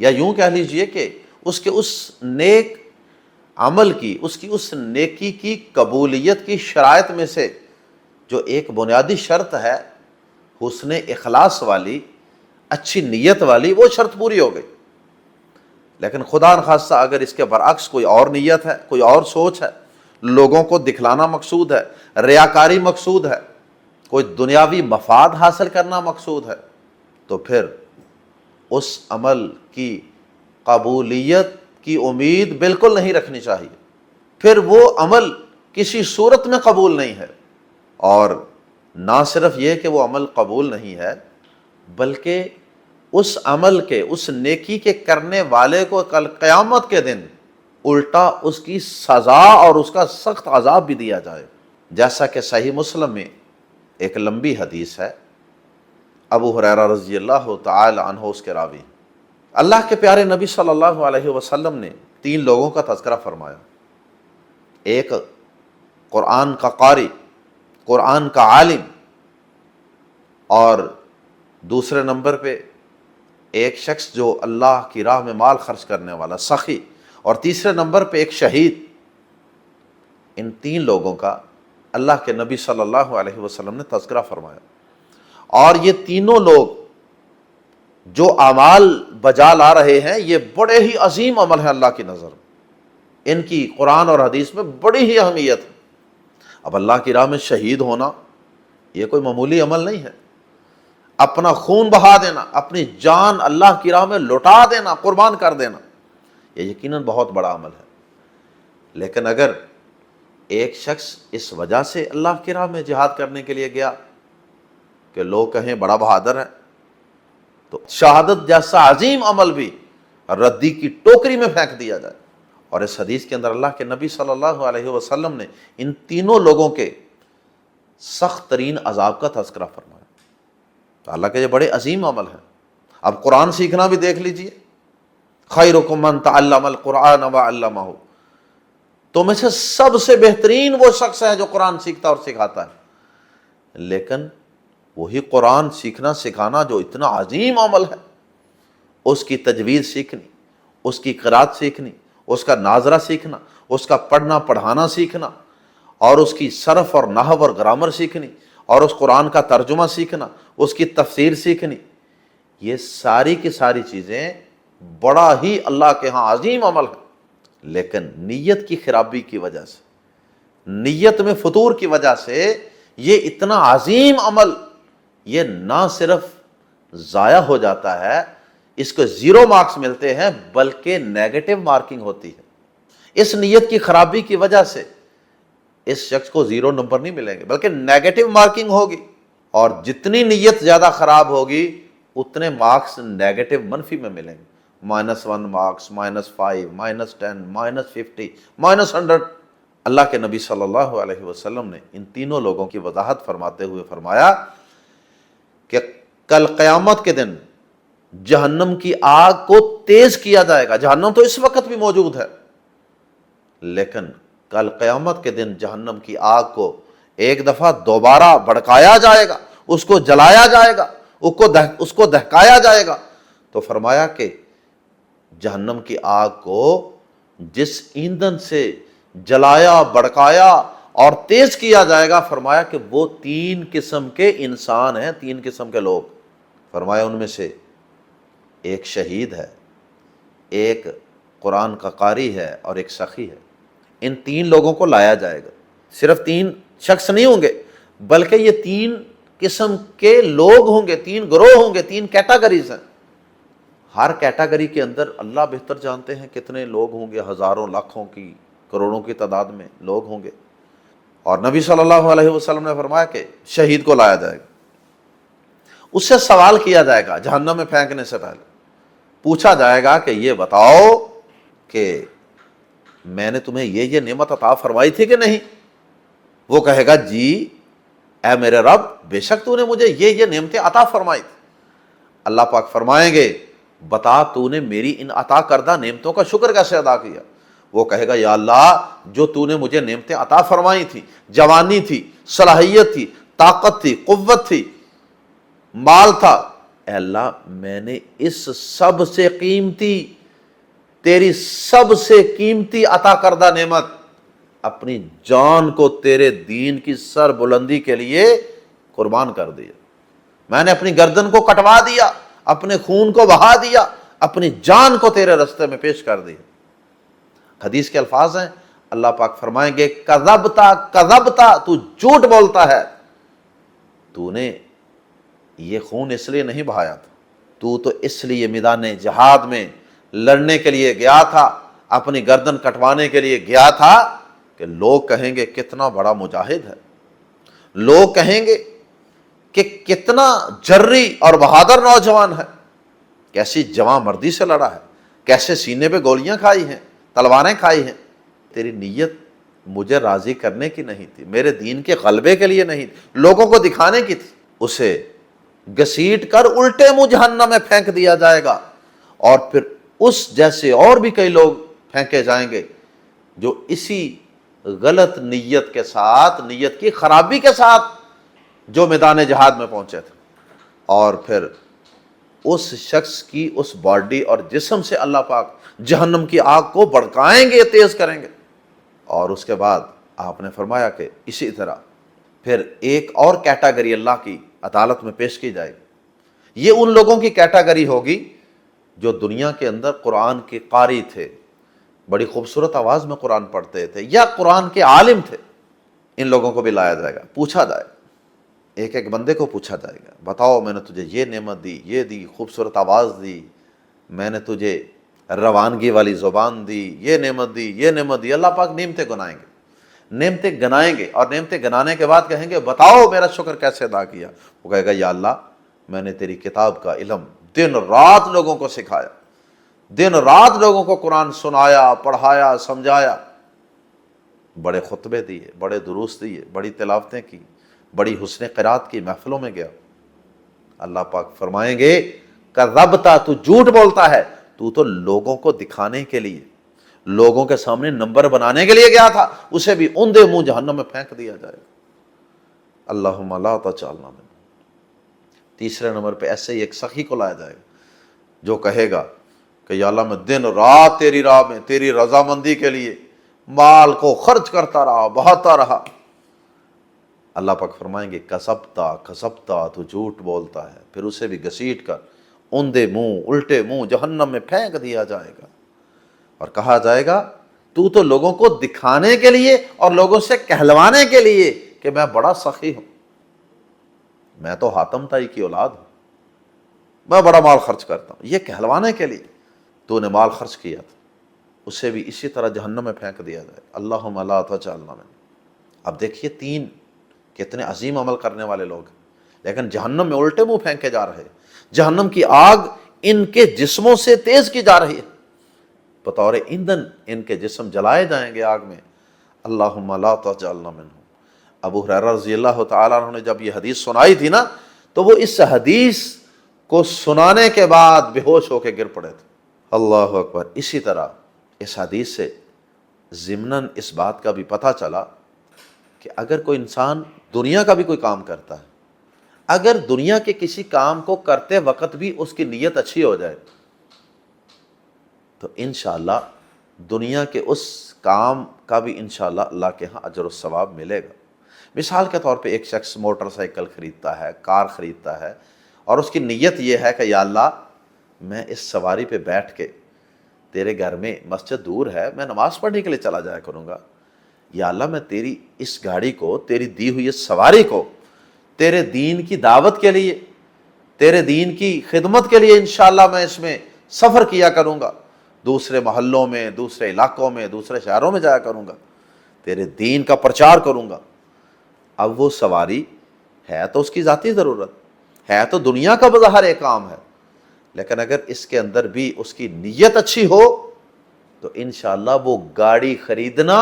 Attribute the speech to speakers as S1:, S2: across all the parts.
S1: یا یوں کہہ لیجئے کہ اس کے اس نیک عمل کی، اس کی اس نیکی کی قبولیت کی شرائط میں سے جو ایک بنیادی شرط ہے حسن اخلاص والی، اچھی نیت والی، وہ شرط پوری ہو گئی۔ لیکن خدا نخواستہ اگر اس کے برعکس کوئی اور نیت ہے، کوئی اور سوچ ہے، لوگوں کو دکھلانا مقصود ہے، ریاکاری مقصود ہے، کوئی دنیاوی مفاد حاصل کرنا مقصود ہے، تو پھر اس عمل کی قبولیت کی امید بالکل نہیں رکھنی چاہیے، پھر وہ عمل کسی صورت میں قبول نہیں ہے۔ اور نہ صرف یہ کہ وہ عمل قبول نہیں ہے، بلکہ اس عمل کے، اس نیکی کے کرنے والے کو کل قیامت کے دن الٹا اس کی سزا اور اس کا سخت عذاب بھی دیا جائے، جیسا کہ صحیح مسلم میں ایک لمبی حدیث ہے، ابو ہریرہ رضی اللہ تعالی عنہ اس کے راوی۔ اللہ کے پیارے نبی صلی اللہ علیہ وسلم نے 3 لوگوں کا تذکرہ فرمایا، ایک قرآن کا قاری، قرآن کا عالم، اور دوسرے نمبر پہ ایک شخص جو اللہ کی راہ میں مال خرچ کرنے والا، سخی، اور تیسرے نمبر پہ ایک شہید۔ ان 3 لوگوں کا اللہ کے نبی صلی اللہ علیہ وسلم نے تذکرہ فرمایا، اور یہ تینوں لوگ جو اعمال بجا لا رہے ہیں یہ بڑے ہی عظیم عمل ہیں اللہ کی نظر، ان کی قرآن اور حدیث میں بڑی ہی اہمیت ہے۔ اب اللہ کی راہ میں شہید ہونا یہ کوئی معمولی عمل نہیں ہے، اپنا خون بہا دینا، اپنی جان اللہ کی راہ میں لٹا دینا، قربان کر دینا، یہ یقیناً بہت بڑا عمل ہے۔ لیکن اگر ایک شخص اس وجہ سے اللہ کی راہ میں جہاد کرنے کے لیے گیا کہ لوگ کہیں بڑا بہادر ہے، تو شہادت جیسا عظیم عمل بھی ردی کی ٹوکری میں پھینک دیا جائے۔ اور اس حدیث کے اندر اللہ کے نبی صلی اللہ علیہ وسلم نے ان تینوں لوگوں کے سخت ترین عذاب کا تذکرہ فرمایا۔ تو اللہ کے یہ بڑے عظیم عمل ہیں۔ اب قرآن سیکھنا بھی دیکھ لیجئے، خیرکم من تعلم القرآن وعلمہ، تو میں سے سب سے بہترین وہ شخص ہے جو قرآن سیکھتا اور سکھاتا ہے۔ لیکن وہی قرآن سیکھنا سکھانا جو اتنا عظیم عمل ہے، اس کی تجوید سیکھنی، اس کی قرات سیکھنی، اس کا ناظرہ سیکھنا، اس کا پڑھنا پڑھانا سیکھنا، اور اس کی صرف اور نحو اور گرامر سیکھنی، اور اس قرآن کا ترجمہ سیکھنا، اس کی تفسیر سیکھنی، یہ ساری کی ساری چیزیں بڑا ہی اللہ کے ہاں عظیم عمل ہے۔ لیکن نیت کی خرابی کی وجہ سے، نیت میں فطور کی وجہ سے یہ اتنا عظیم عمل یہ نہ صرف ضائع ہو جاتا ہے، اس کو 0 مارکس ملتے ہیں، بلکہ نیگیٹو مارکنگ ہوتی ہے۔ اس نیت کی خرابی کی وجہ سے اس شخص کو 0 نمبر نہیں ملیں گے، بلکہ نیگیٹو مارکنگ ہوگی، اور جتنی نیت زیادہ خراب ہوگی اتنے مارکس نیگیٹو منفی میں ملیں گے، -1 مارکس، -5، -10، -50، -100۔ اللہ کے نبی صلی اللہ علیہ وسلم نے ان تینوں لوگوں کی وضاحت فرماتے ہوئے فرمایا کہ کل قیامت کے دن جہنم کی آگ کو تیز کیا جائے گا۔ جہنم تو اس وقت بھی موجود ہے، لیکن کل قیامت کے دن جہنم کی آگ کو ایک دفعہ دوبارہ بھڑکایا جائے گا، اس کو جلایا جائے گا، اس کو دہکایا جائے گا۔ تو فرمایا کہ جہنم کی آگ کو جس ایندھن سے جلایا، بھڑکایا اور تیز کیا جائے گا، فرمایا کہ وہ 3 قسم کے انسان ہیں، 3 قسم کے لوگ۔ فرمایا ان میں سے ایک شہید ہے، ایک قرآن کا قاری ہے، اور ایک سخی ہے۔ ان 3 لوگوں کو لایا جائے گا۔ صرف 3 شخص نہیں ہوں گے، بلکہ یہ 3 قسم کے لوگ ہوں گے، 3 گروہ ہوں گے، 3 کیٹاگریز ہیں۔ ہر کیٹاگری کے اندر اللہ بہتر جانتے ہیں کتنے لوگ ہوں گے، ہزاروں، لاکھوں کی، کروڑوں کی تعداد میں لوگ ہوں گے۔ اور نبی صلی اللہ علیہ وسلم نے فرمایا کہ شہید کو لایا جائے گا، اس سے سوال کیا جائے گا جہنم میں پھینکنے سے پہلے، پوچھا جائے گا کہ یہ بتاؤ کہ میں نے تمہیں یہ نعمت عطا فرمائی تھی کہ نہیں؟ وہ کہے گا جی اے میرے رب، بے شک تو نے مجھے یہ نعمتیں عطا فرمائی تھی۔ اللہ پاک فرمائیں گے بتا تو نے میری ان عطا کردہ نعمتوں کا شکر کیسے ادا کیا؟ وہ کہے گا یا اللہ، جو تو نے مجھے نعمتیں عطا فرمائی تھی، جوانی تھی، صلاحیت تھی، طاقت تھی، قوت تھی، مال تھا، اے اللہ میں نے اس سب سے قیمتی، تیری سب سے قیمتی عطا کردہ نعمت اپنی جان کو تیرے دین کی سر بلندی کے لیے قربان کر دیا، میں نے اپنی گردن کو کٹوا دیا، اپنے خون کو بہا دیا، اپنی جان کو تیرے رستے میں پیش کر دیا۔ حدیث کے الفاظ ہیں، اللہ پاک فرمائیں گے کذبتا کذبتا، تو جھوٹ بولتا ہے، تو نے یہ خون اس لیے نہیں بہایا تھا، تو اس لیے میدان جہاد میں لڑنے کے لیے گیا تھا، اپنی گردن کٹوانے کے لیے گیا تھا کہ لوگ کہیں گے کتنا بڑا مجاہد ہے، لوگ کہیں گے کہ کتنا جری اور بہادر نوجوان ہے، کیسی جواں مردی سے لڑا ہے، کیسے سینے پہ گولیاں کھائی ہیں، تلواریں کھائی ہیں۔ تیری نیت مجھے راضی کرنے کی نہیں تھی، میرے دین کے غلبے کے لیے نہیں تھی، لوگوں کو دکھانے کی تھی۔ اسے گھسیٹ کر الٹے منہ جہنم میں پھینک دیا جائے گا، اور پھر اس جیسے اور بھی کئی لوگ پھینکے جائیں گے جو اسی غلط نیت کے ساتھ، نیت کی خرابی کے ساتھ جو میدان جہاد میں پہنچے تھے، اور پھر اس شخص کی اس باڈی اور جسم سے اللہ پاک جہنم کی آگ کو بھڑکائیں گے، تیز کریں گے۔ اور اس کے بعد آپ نے فرمایا کہ اسی طرح پھر ایک اور کیٹاگری اللہ کی عدالت میں پیش کی جائے گی۔ یہ ان لوگوں کی کیٹاگری ہوگی جو دنیا کے اندر قرآن کے قاری تھے، بڑی خوبصورت آواز میں قرآن پڑھتے تھے، یا قرآن کے عالم تھے۔ ان لوگوں کو بھی لایا جائے گا، پوچھا جائے گا، ایک ایک بندے کو پوچھا جائے گا، بتاؤ میں نے تجھے یہ نعمت دی، یہ دی، خوبصورت آواز دی، میں نے تجھے روانگی والی زبان دی، یہ نعمت دی، یہ نعمت دی۔ اللہ پاک نعمتیں گنائیں گے، نعمتیں گنائیں گے، اور نعمتیں گنانے کے بعد کہیں گے بتاؤ میرا شکر کیسے ادا کیا۔ وہ کہے گا یا اللہ میں نے تیری کتاب کا علم دن رات لوگوں کو سکھایا، دن رات لوگوں کو قرآن سنایا، پڑھایا، سمجھایا، بڑے خطبے دیے، بڑے دروس دیے، بڑی تلاوتیں کی، بڑی حسن قرات کی محفلوں میں گیا۔ اللہ پاک فرمائیں گے کذبتا، تو جھوٹ بولتا ہے، تو لوگوں کو دکھانے کے لیے، لوگوں کے سامنے نمبر بنانے کے لیے گیا تھا، اسے بھی اوندے منہ جہنم میں پھینک دیا جائے گا۔ اللہم لا تجعلنا منہم۔ تیسرے نمبر پہ ایسے ہی ایک سخی کو لایا جائے گا جو کہے گا کہ یا اللہ میں دن رات تیری راہ میں، تیری رضامندی کے لیے مال کو خرچ کرتا رہا، بہاتا رہا۔ اللہ پاک فرمائیں گے کسبتا کسبتا، تو جھوٹ بولتا ہے، پھر اسے بھی گھسیٹ کر اوندے منہ، الٹے منہ جہنم میں پھینک دیا جائے گا، اور کہا جائے گا تو لوگوں کو دکھانے کے لیے اور لوگوں سے کہلوانے کے لیے کہ میں بڑا سخی ہوں، میں تو حاتم تائی کی اولاد ہوں، میں بڑا مال خرچ کرتا ہوں، یہ کہلوانے کے لیے تو نے مال خرچ کیا تھا، اسے بھی اسی طرح جہنم میں پھینک دیا جائے۔ اللہم لا تجعلنا منہم۔ اب دیکھیے تین کتنے عظیم عمل کرنے والے لوگ ہیں، لیکن جہنم میں الٹے منہ پھینکے جا رہے ہیں، جہنم کی آگ ان کے جسموں سے تیز کی جا رہی ہے، بطور ایندھن ان کے جسم جلائے جائیں گے آگ میں۔ اللہم لا تجعلنا منہم۔ ابو ہریرہ رضی اللہ تعالیٰ عنہ نے جب یہ حدیث سنائی تھی نا، تو وہ اس حدیث کو سنانے کے بعد بے ہوش ہو کے گر پڑے تھے۔ اللہ اکبر۔ اسی طرح اس حدیث سے ضمناً اس بات کا بھی پتہ چلا کہ اگر کوئی انسان دنیا کا بھی کوئی کام کرتا ہے، اگر دنیا کے کسی کام کو کرتے وقت بھی اس کی نیت اچھی ہو جائے تو انشاءاللہ دنیا کے اس کام کا بھی انشاءاللہ اللہ کے ہاں اجر و ثواب ملے گا۔ مثال کے طور پہ ایک شخص موٹر سائیکل خریدتا ہے، کار خریدتا ہے، اور اس کی نیت یہ ہے کہ یا اللہ میں اس سواری پہ بیٹھ کے، تیرے گھر میں مسجد دور ہے، میں نماز پڑھنے کے لیے چلا جایا کروں گا، یا اللہ میں تیری اس گاڑی کو، تیری دی ہوئی اس سواری کو تیرے دین کی دعوت کے لیے، تیرے دین کی خدمت کے لیے انشاءاللہ میں اس میں سفر کیا کروں گا، دوسرے محلوں میں، دوسرے علاقوں میں، دوسرے شہروں میں جایا کروں گا، تیرے دین کا پرچار کروں گا۔ اب وہ سواری ہے تو اس کی ذاتی ضرورت ہے، تو دنیا کا بظاہر ایک کام ہے، لیکن اگر اس کے اندر بھی اس کی نیت اچھی ہو تو انشاءاللہ وہ گاڑی خریدنا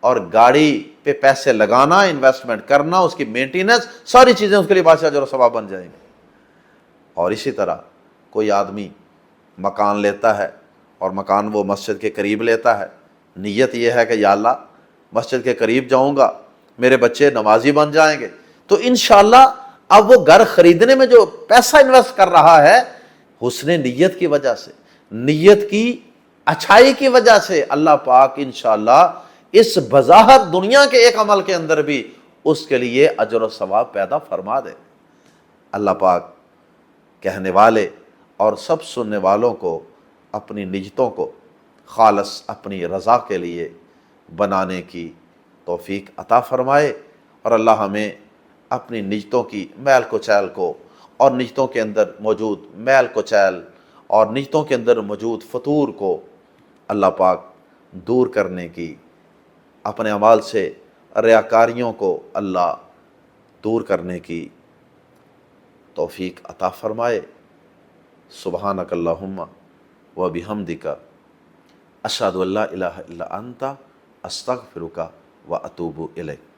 S1: اور گاڑی پہ پیسے لگانا، انویسٹمنٹ کرنا، اس کی مینٹیننس، ساری چیزیں اس کے لیے باعث اجر و ثواب بن جائیں گی۔ اور اسی طرح کوئی آدمی مکان لیتا ہے اور مکان وہ مسجد کے قریب لیتا ہے، نیت یہ ہے کہ یا اللہ مسجد کے قریب جاؤں گا، میرے بچے نمازی بن جائیں گے، تو انشاءاللہ اب وہ گھر خریدنے میں جو پیسہ انویسٹ کر رہا ہے حسن نیت کی وجہ سے، نیت کی اچھائی کی وجہ سے، اللہ پاک انشاءاللہ اس بظاہر دنیا کے ایک عمل کے اندر بھی اس کے لیے اجر و ثواب پیدا فرما دے۔ اللہ پاک کہنے والے اور سب سننے والوں کو اپنی نیتوں کو خالص اپنی رضا کے لیے بنانے کی توفیق عطا فرمائے، اور اللہ ہمیں اپنی نیتوں کی میل کچیل کو اور نیتوں کے اندر موجود میل کچیل اور نیتوں کے اندر موجود فتور کو اللہ پاک دور کرنے کی، اپنے اعمال سے ریاکاریوں کو اللہ دور کرنے کی توفیق عطا فرمائے۔ سبحانک اللہم و بحمدک اشہد ان لا الہ الا انت استغفرک و اتوب الیک۔